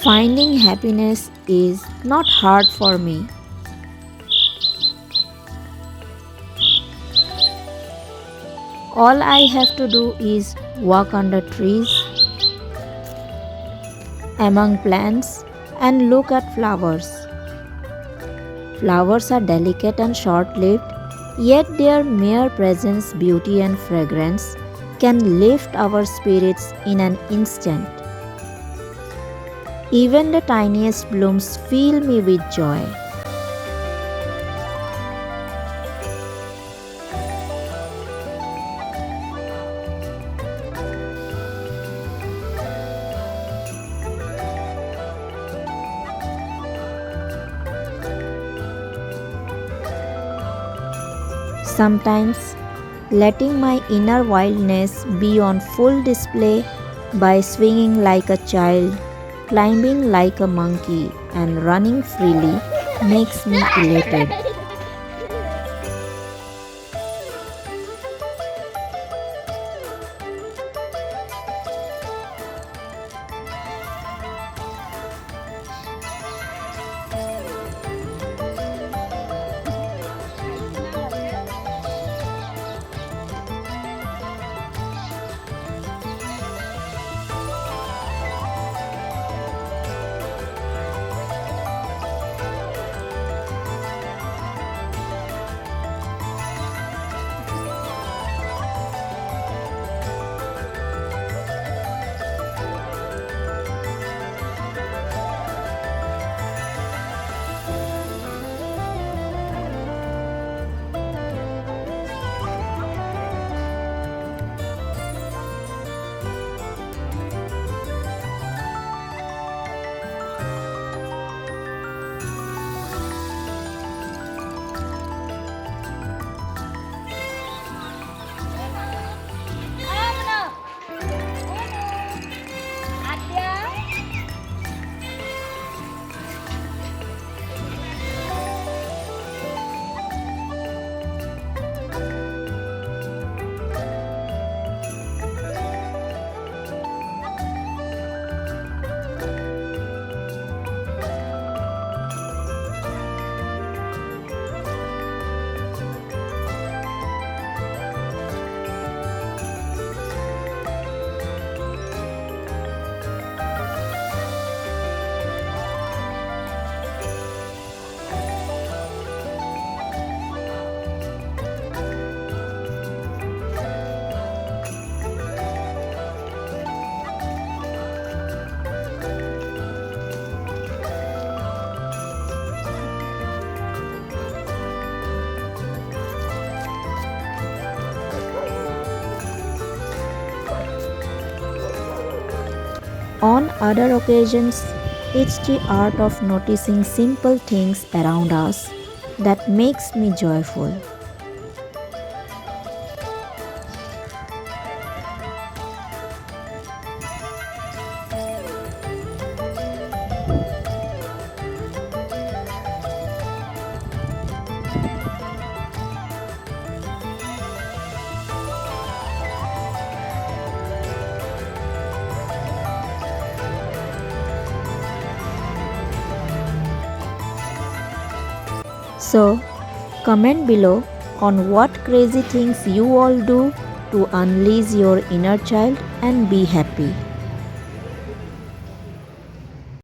Finding happiness is not hard for me. All I have to do is walk under trees, among plants, and look at flowers. Flowers are delicate and short lived, yet their mere presence, beauty, and fragrance can lift our spirits in an instant. Even the tiniest blooms fill me with joy. Sometimes, letting my inner wildness be on full display by swinging like a child, climbing like a monkey, and running freely makes me elated. On other occasions, it's the art of noticing simple things around us that makes me joyful. So, comment below on what crazy things you all do to unleash your inner child and be happy.